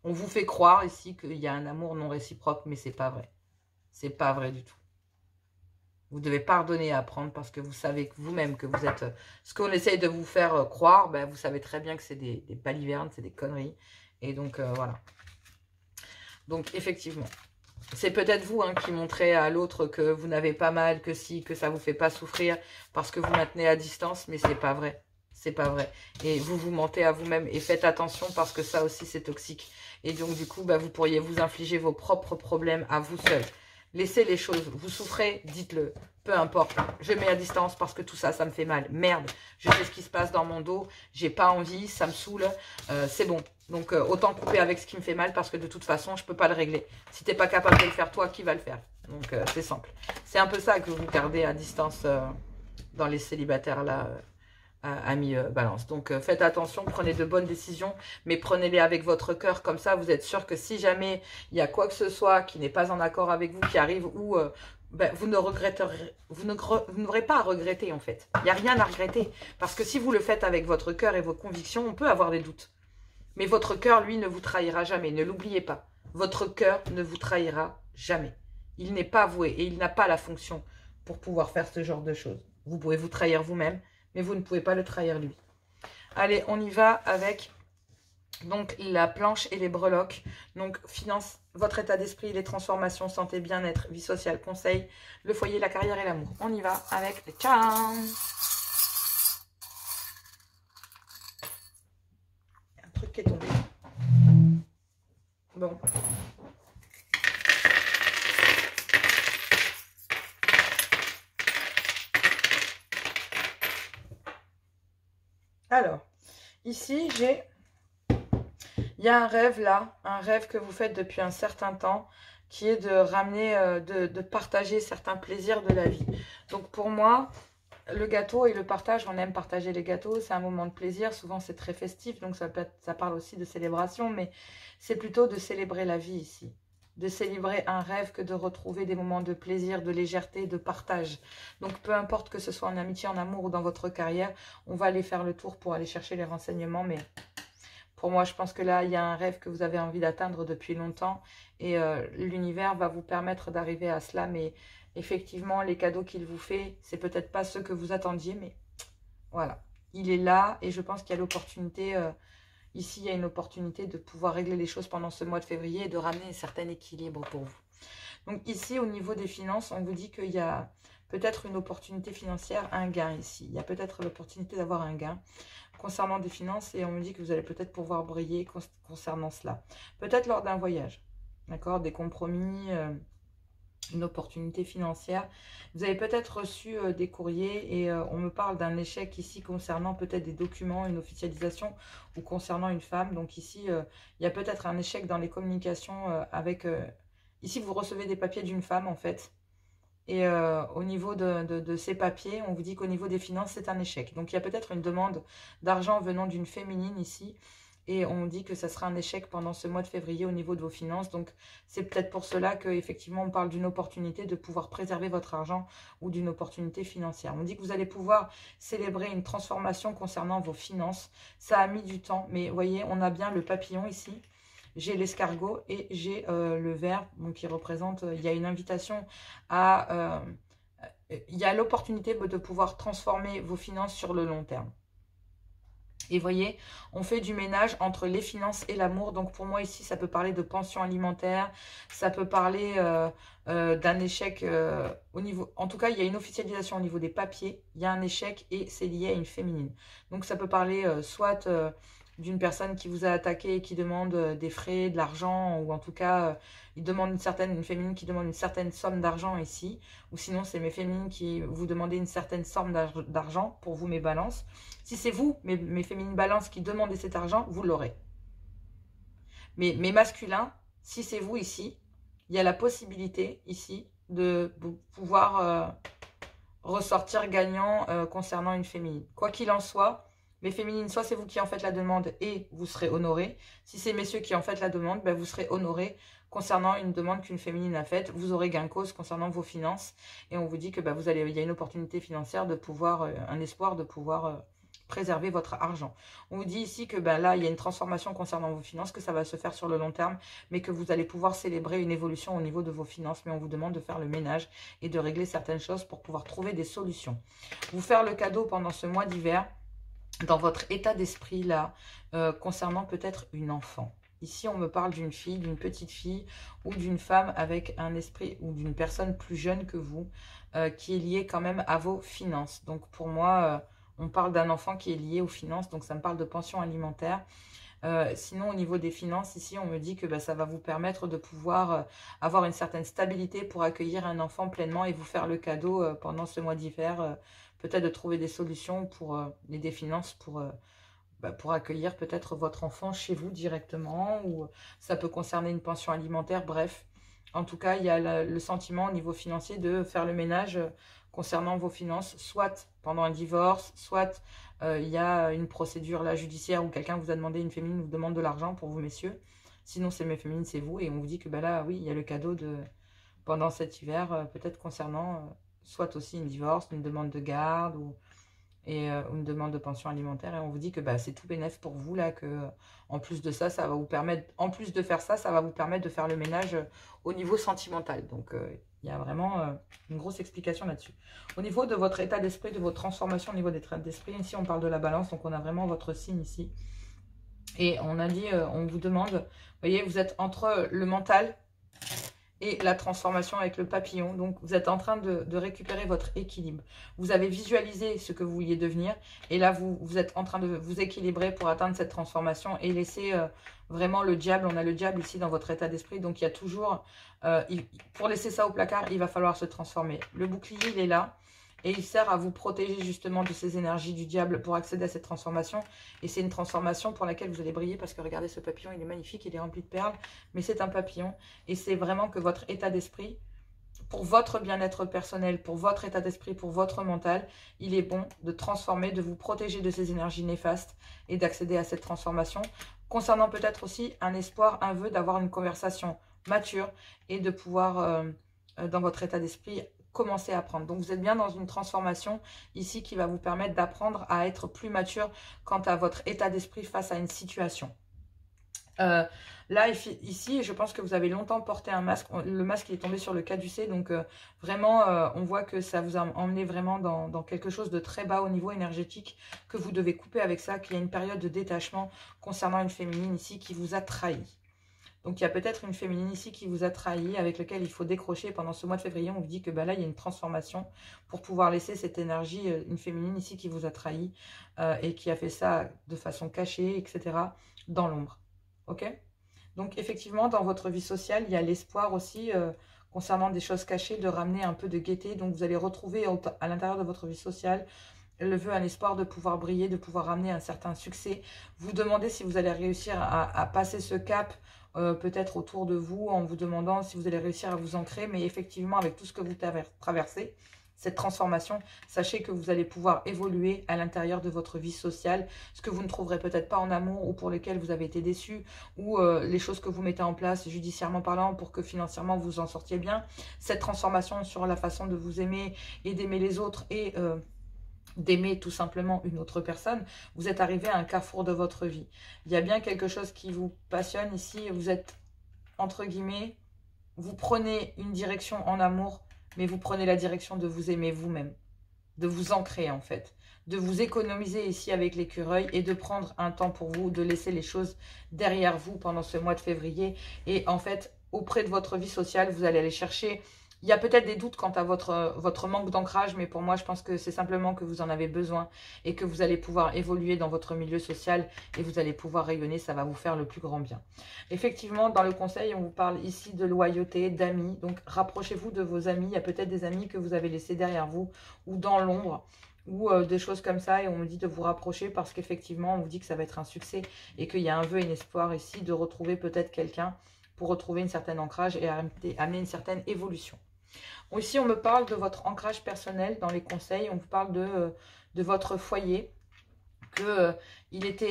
on vous fait croire ici qu'il y a un amour non réciproque, mais c'est pas vrai. C'est pas vrai du tout. Vous devez pardonner et apprendre parce que vous savez que vous-même que vous êtes... Ce qu'on essaye de vous faire croire, vous savez très bien que c'est des balivernes, c'est des conneries. Et donc, voilà. Donc, effectivement, c'est peut-être vous qui montrez à l'autre que vous n'avez pas mal, que si, que ça vous fait pas souffrir parce que vous maintenez à distance, mais c'est pas vrai. C'est pas vrai. Et vous vous mentez à vous-même et faites attention parce que ça aussi, c'est toxique. Et donc, du coup, vous pourriez vous infliger vos propres problèmes à vous seul. Laissez les choses. Vous souffrez, dites-le. Peu importe. Je mets à distance parce que tout ça, ça me fait mal. Merde. Je sais ce qui se passe dans mon dos. J'ai pas envie. Ça me saoule. C'est bon. Donc, autant couper avec ce qui me fait mal parce que de toute façon, je peux pas le régler. Si t'es pas capable de le faire, toi, qui va le faire? Donc, c'est simple. C'est un peu ça que vous gardez à distance dans les célibataires, là, amis Balance. Donc, faites attention. Prenez de bonnes décisions. Mais prenez-les avec votre cœur. Comme ça, vous êtes sûr que si jamais il y a quoi que ce soit qui n'est pas en accord avec vous, qui arrive ou... vous n'aurez pas à regretter en fait. Il n'y a rien à regretter. Parce que si vous le faites avec votre cœur et vos convictions, on peut avoir des doutes. Mais votre cœur, lui, ne vous trahira jamais. Ne l'oubliez pas. Votre cœur ne vous trahira jamais. Il n'est pas voué et il n'a pas la fonction pour pouvoir faire ce genre de choses. Vous pouvez vous trahir vous-même, mais vous ne pouvez pas le trahir lui. Allez, on y va avec donc la planche et les breloques. Donc, finance, votre état d'esprit, les transformations, santé, bien-être, vie sociale, conseil, le foyer, la carrière et l'amour. On y va avec les tcham. Il y a un truc qui est tombé. Bon. Alors, ici, j'ai... Il y a un rêve là, un rêve que vous faites depuis un certain temps, qui est de ramener, de partager certains plaisirs de la vie. Donc pour moi, le gâteau et le partage, on aime partager les gâteaux, c'est un moment de plaisir, souvent c'est très festif, donc ça parle aussi de célébration, mais c'est plutôt de célébrer la vie ici. De célébrer un rêve que de retrouver des moments de plaisir, de légèreté, de partage. Donc peu importe que ce soit en amitié, en amour ou dans votre carrière, on va aller faire le tour pour aller chercher les renseignements, mais... Pour moi, je pense que là, il y a un rêve que vous avez envie d'atteindre depuis longtemps et l'univers va vous permettre d'arriver à cela. Mais effectivement, les cadeaux qu'il vous fait, c'est peut-être pas ceux que vous attendiez, mais voilà. Il est là et je pense qu'il y a l'opportunité, ici, il y a une opportunité de pouvoir régler les choses pendant ce mois de février et de ramener un certain équilibre pour vous. Donc ici, au niveau des finances, on vous dit qu'il y a peut-être une opportunité financière, un gain ici. Il y a peut-être l'opportunité d'avoir un gain concernant des finances et on me dit que vous allez peut-être pouvoir briller concernant cela. Peut-être lors d'un voyage, d'accord? Des compromis, une opportunité financière. Vous avez peut-être reçu des courriers et on me parle d'un échec ici concernant peut-être des documents, une officialisation ou concernant une femme. Donc ici, il y a peut-être un échec dans les communications avec... ici, vous recevez des papiers d'une femme en fait. Et au niveau de ces papiers, on vous dit qu'au niveau des finances, c'est un échec. Donc il y a peut-être une demande d'argent venant d'une féminine ici. Et on dit que ça sera un échec pendant ce mois de février au niveau de vos finances. Donc, c'est peut-être pour cela qu'effectivement, on parle d'une opportunité de pouvoir préserver votre argent ou d'une opportunité financière. On dit que vous allez pouvoir célébrer une transformation concernant vos finances. Ça a mis du temps, mais vous voyez, on a bien le papillon ici. J'ai l'escargot et j'ai le ver, donc qui représente, il y a une invitation à... il y a l'opportunité de pouvoir transformer vos finances sur le long terme. Et voyez, on fait du ménage entre les finances et l'amour. Donc pour moi ici, ça peut parler de pension alimentaire, ça peut parler d'un échec au niveau... En tout cas, il y a une officialisation au niveau des papiers, il y a un échec et c'est lié à une féminine. Donc ça peut parler soit d'une personne qui vous a attaqué et qui demande des frais, de l'argent, ou en tout cas, il demande une féminine qui demande une certaine somme d'argent ici. Ou sinon, c'est mes féminines qui vous demandez une certaine somme d'argent pour vous, mes balances. Si c'est vous, mes féminines balances, qui demandez cet argent, vous l'aurez. Mais mes masculins, si c'est vous ici, il y a la possibilité ici de pouvoir ressortir gagnant concernant une féminine. Quoi qu'il en soit, mes féminines, soit c'est vous qui en faites la demande et vous serez honorés. Si c'est messieurs qui en faites la demande, ben vous serez honorés concernant une demande qu'une féminine a faite. Vous aurez gain de cause concernant vos finances. Et on vous dit que ben il y a une opportunité financière de pouvoir, un espoir de pouvoir préserver votre argent. On vous dit ici que ben là, il y a une transformation concernant vos finances, que ça va se faire sur le long terme, mais que vous allez pouvoir célébrer une évolution au niveau de vos finances. Mais on vous demande de faire le ménage et de régler certaines choses pour pouvoir trouver des solutions. Vous faire le cadeau pendant ce mois d'hiver, dans votre état d'esprit là, concernant peut-être une enfant. Ici, on me parle d'une fille, d'une petite fille ou d'une femme avec un esprit ou d'une personne plus jeune que vous qui est liée quand même à vos finances. Donc pour moi, on parle d'un enfant qui est lié aux finances, donc ça me parle de pension alimentaire. Sinon, au niveau des finances, ici, on me dit que ça va vous permettre de pouvoir avoir une certaine stabilité pour accueillir un enfant pleinement et vous faire le cadeau pendant ce mois d'hiver. Peut-être de trouver des solutions pour des finances pour accueillir peut-être votre enfant chez vous directement. Ou ça peut concerner une pension alimentaire, bref. En tout cas, il y a le sentiment au niveau financier de faire le ménage concernant vos finances, soit pendant un divorce, soit il y a une procédure là, judiciaire où quelqu'un vous a demandé, une féminine vous demande de l'argent pour vous, messieurs. Sinon, c'est mes féminines, c'est vous. Et on vous dit que là, oui, il y a le cadeau pendant cet hiver, peut-être concernant soit aussi une divorce, une demande de garde ou une demande de pension alimentaire. Et on vous dit que c'est tout bénef pour vous, là, que en plus de ça, ça va vous permettre, en plus de faire ça, ça va vous permettre de faire le ménage au niveau sentimental. Donc, il y a vraiment une grosse explication là-dessus. Au niveau de votre état d'esprit, de votre transformation au niveau des traits d'esprit, ici, on parle de la balance, donc on a vraiment votre signe ici. Et on a dit, on vous demande, vous voyez, vous êtes entre le mental et la transformation avec le papillon. Donc, vous êtes en train de récupérer votre équilibre. Vous avez visualisé ce que vous vouliez devenir. Et là, vous êtes en train de vous équilibrer pour atteindre cette transformation et laisser vraiment le diable. On a le diable ici dans votre état d'esprit. Donc, il y a toujours... pour laisser ça au placard, il va falloir se transformer. Le bouclier, il est là. Et il sert à vous protéger justement de ces énergies du diable pour accéder à cette transformation. Et c'est une transformation pour laquelle vous allez briller parce que regardez ce papillon, il est magnifique, il est rempli de perles. Mais c'est un papillon. Et c'est vraiment que votre état d'esprit, pour votre bien-être personnel, pour votre état d'esprit, pour votre mental, il est bon de transformer, de vous protéger de ces énergies néfastes et d'accéder à cette transformation. Concernant peut-être aussi un espoir, un vœu d'avoir une conversation mature et de pouvoir, dans votre état d'esprit, commencer à apprendre. Donc, vous êtes bien dans une transformation ici qui va vous permettre d'apprendre à être plus mature quant à votre état d'esprit face à une situation. Là, ici, je pense que vous avez longtemps porté un masque. Le masque, il est tombé sur le caducée. Donc, vraiment, on voit que ça vous a emmené vraiment dans quelque chose de très bas au niveau énergétique que vous devez couper avec ça, qu'il y a une période de détachement concernant une féminine ici qui vous a trahi. Donc, il y a peut-être une féminine ici qui vous a trahi, avec laquelle il faut décrocher. Pendant ce mois de février, on vous dit que là, il y a une transformation pour pouvoir laisser cette énergie, une féminine ici qui vous a trahi et qui a fait ça de façon cachée, etc., dans l'ombre. Ok ? Donc, effectivement, dans votre vie sociale, il y a l'espoir aussi concernant des choses cachées, de ramener un peu de gaieté. Donc, vous allez retrouver à l'intérieur de votre vie sociale le vœu, un espoir de pouvoir briller, de pouvoir ramener un certain succès. Vous demandez si vous allez réussir à passer ce cap, peut-être autour de vous, en vous demandant si vous allez réussir à vous ancrer. Mais effectivement, avec tout ce que vous traversez, cette transformation, sachez que vous allez pouvoir évoluer à l'intérieur de votre vie sociale, ce que vous ne trouverez peut-être pas en amour ou pour lesquels vous avez été déçus, ou les choses que vous mettez en place judiciairement parlant pour que financièrement vous en sortiez bien. Cette transformation sur la façon de vous aimer et d'aimer les autres et d'aimer tout simplement une autre personne, vous êtes arrivé à un carrefour de votre vie. Il y a bien quelque chose qui vous passionne ici, vous êtes, entre guillemets, vous prenez une direction en amour, mais vous prenez la direction de vous aimer vous-même, de vous ancrer en fait, de vous économiser ici avec l'écureuil et de prendre un temps pour vous, de laisser les choses derrière vous pendant ce mois de février. Et en fait, auprès de votre vie sociale, vous allez aller chercher... Il y a peut-être des doutes quant à votre manque d'ancrage, mais pour moi, je pense que c'est simplement que vous en avez besoin et que vous allez pouvoir évoluer dans votre milieu social et vous allez pouvoir rayonner, ça va vous faire le plus grand bien. Effectivement, dans le conseil, on vous parle ici de loyauté, d'amis, donc rapprochez-vous de vos amis. Il y a peut-être des amis que vous avez laissés derrière vous ou dans l'ombre, ou des choses comme ça, et on me dit de vous rapprocher parce qu'effectivement, on vous dit que ça va être un succès et qu'il y a un vœu et un espoir ici de retrouver peut-être quelqu'un pour retrouver une certaine ancrage et amener une certaine évolution. Ici, on me parle de votre ancrage personnel dans les conseils. On vous parle de votre foyer, que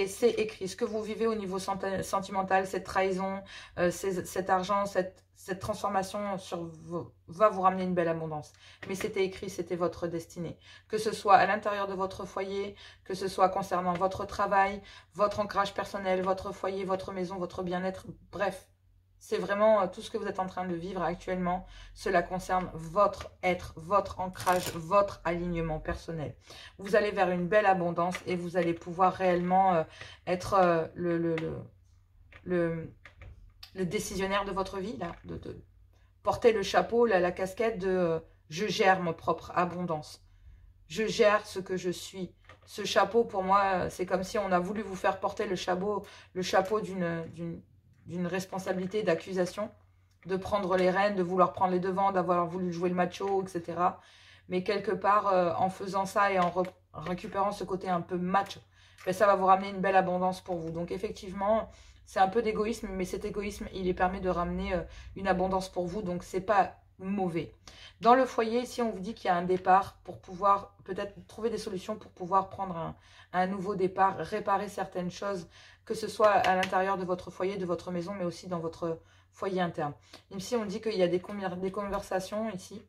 c'est écrit. Ce que vous vivez au niveau sentimental, cette trahison, cet argent, cette transformation va vous ramener une belle abondance. Mais c'était écrit, c'était votre destinée. Que ce soit à l'intérieur de votre foyer, que ce soit concernant votre travail, votre ancrage personnel, votre foyer, votre maison, votre bien-être, bref. C'est vraiment tout ce que vous êtes en train de vivre actuellement. Cela concerne votre être, votre ancrage, votre alignement personnel. Vous allez vers une belle abondance et vous allez pouvoir réellement être le décisionnaire de votre vie, là, de porter le chapeau, la casquette de je gère ma propre abondance. Je gère ce que je suis. Ce chapeau, pour moi, c'est comme si on a voulu vous faire porter le chapeau d'une responsabilité d'accusation, de prendre les rênes, de vouloir prendre les devants, d'avoir voulu jouer le macho, etc. Mais quelque part, en faisant ça et en récupérant ce côté un peu macho, ben, ça va vous ramener une belle abondance pour vous. Donc effectivement, c'est un peu d'égoïsme, mais cet égoïsme, il permet de ramener une abondance pour vous, donc c'est pas mauvais. Dans le foyer, ici, on vous dit qu'il y a un départ pour pouvoir peut-être trouver des solutions pour pouvoir prendre un nouveau départ, réparer certaines choses, que ce soit à l'intérieur de votre foyer, de votre maison, mais aussi dans votre foyer interne. Ici, on dit qu'il y a des conversations ici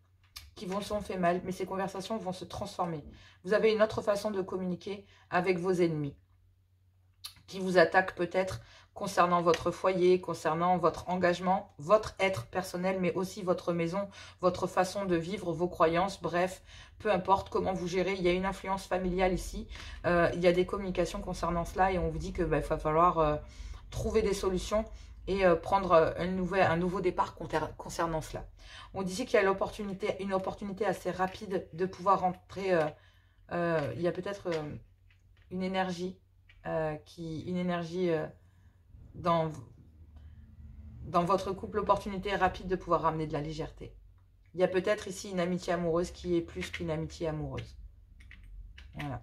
qui vont se faire mal, mais ces conversations vont se transformer. Vous avez une autre façon de communiquer avec vos ennemis qui vous attaquent peut-être concernant votre foyer, concernant votre engagement, votre être personnel, mais aussi votre maison, votre façon de vivre, vos croyances, bref, peu importe comment vous gérez. Il y a une influence familiale ici, il y a des communications concernant cela et on vous dit qu'il va falloir trouver des solutions et prendre un nouveau départ concernant cela. On dit qu'il y a une opportunité assez rapide de pouvoir rentrer, il y a peut-être une énergie, dans votre couple, l'opportunité rapide de pouvoir ramener de la légèreté. Il y a peut-être ici une amitié amoureuse qui est plus qu'une amitié amoureuse. Voilà.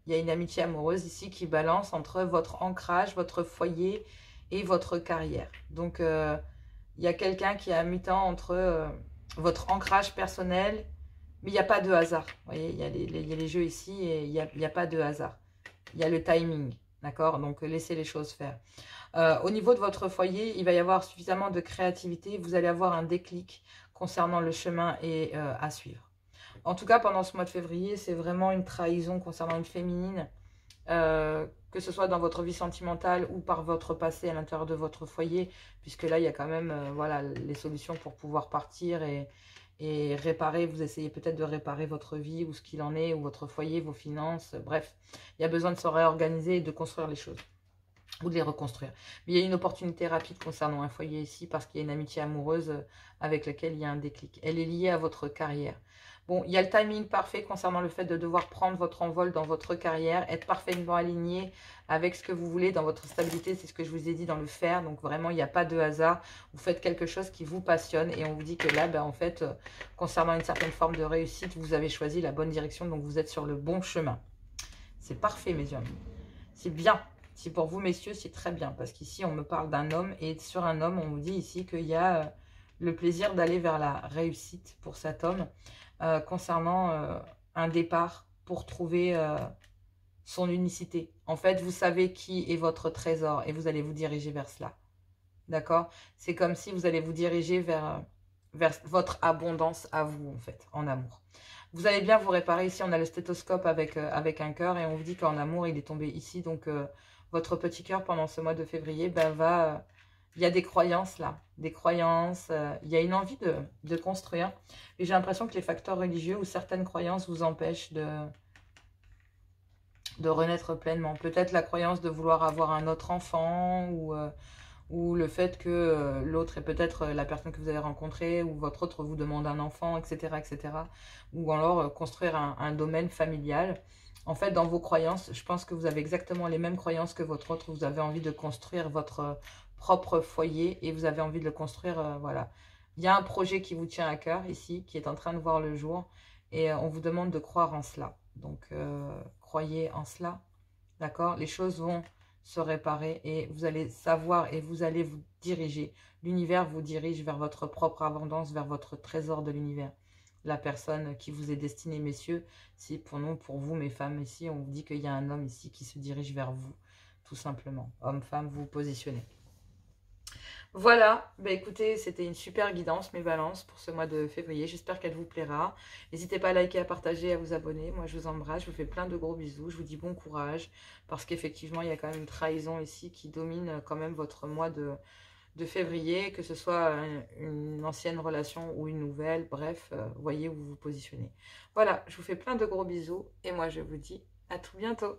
Il y a une amitié amoureuse ici qui balance entre votre ancrage, votre foyer et votre carrière. Donc, il y a quelqu'un qui est à mi-temps entre votre ancrage personnel, mais il n'y a pas de hasard. Vous voyez, il y a les jeux ici et il n'y a pas de hasard. Il y a le timing, d'accord? Donc, laissez les choses faire. Au niveau de votre foyer, il va y avoir suffisamment de créativité. Vous allez avoir un déclic concernant le chemin et à suivre. En tout cas, pendant ce mois de février, c'est vraiment une trahison concernant une féminine, que ce soit dans votre vie sentimentale ou par votre passé à l'intérieur de votre foyer, puisque là, il y a quand même voilà, les solutions pour pouvoir partir et réparer. Vous essayez peut-être de réparer votre vie ou ce qu'il en est, ou votre foyer, vos finances, bref. Il y a besoin de se réorganiser et de construire les choses, ou de les reconstruire. Mais il y a une opportunité rapide concernant un foyer ici, parce qu'il y a une amitié amoureuse avec laquelle il y a un déclic. Elle est liée à votre carrière. Bon, il y a le timing parfait concernant le fait de devoir prendre votre envol dans votre carrière, être parfaitement aligné avec ce que vous voulez dans votre stabilité, c'est ce que je vous ai dit dans le faire. Donc vraiment, il n'y a pas de hasard. Vous faites quelque chose qui vous passionne et on vous dit que là, ben, en fait, concernant une certaine forme de réussite, vous avez choisi la bonne direction, donc vous êtes sur le bon chemin. C'est parfait, mes amis. C'est bien. Si pour vous, messieurs, c'est très bien. Parce qu'ici, on me parle d'un homme. Et sur un homme, on vous dit ici qu'il y a le plaisir d'aller vers la réussite pour cet homme. Concernant un départ pour trouver son unicité. En fait, vous savez qui est votre trésor. Et vous allez vous diriger vers cela. D'accord? C'est comme si vous allez vous diriger vers votre abondance à vous, en fait, en amour. Vous allez bien vous réparer. Ici, on a le stéthoscope avec un cœur et on vous dit qu'en amour, il est tombé ici. Donc, votre petit cœur, pendant ce mois de février, ben, va... il y a des croyances là, des croyances. Il y a une envie de construire. Et j'ai l'impression que les facteurs religieux ou certaines croyances vous empêchent de renaître pleinement. Peut-être la croyance de vouloir avoir un autre enfant ou le fait que l'autre est peut-être la personne que vous avez rencontrée, ou votre autre vous demande un enfant, etc. etc. Ou alors construire un domaine familial. En fait, dans vos croyances, je pense que vous avez exactement les mêmes croyances que votre autre. Vous avez envie de construire votre propre foyer et vous avez envie de le construire, voilà. Il y a un projet qui vous tient à cœur ici, qui est en train de voir le jour et on vous demande de croire en cela. Donc, croyez en cela, d'accord? Les choses vont se réparer et vous allez savoir et vous allez vous diriger. L'univers vous dirige vers votre propre abondance, vers votre trésor de l'univers. La personne qui vous est destinée, messieurs, si pour nous, pour vous, mes femmes, ici, on vous dit qu'il y a un homme ici qui se dirige vers vous, tout simplement. Homme, femme, vous vous positionnez. Voilà, bah écoutez, c'était une super guidance, mes balances, pour ce mois de février. J'espère qu'elle vous plaira. N'hésitez pas à liker, à partager, à vous abonner. Moi, je vous embrasse, je vous fais plein de gros bisous. Je vous dis bon courage, parce qu'effectivement, il y a quand même une trahison ici qui domine quand même votre mois de février, que ce soit une ancienne relation ou une nouvelle. Bref, voyez où vous vous positionnez. Voilà, je vous fais plein de gros bisous, et moi, je vous dis à tout bientôt.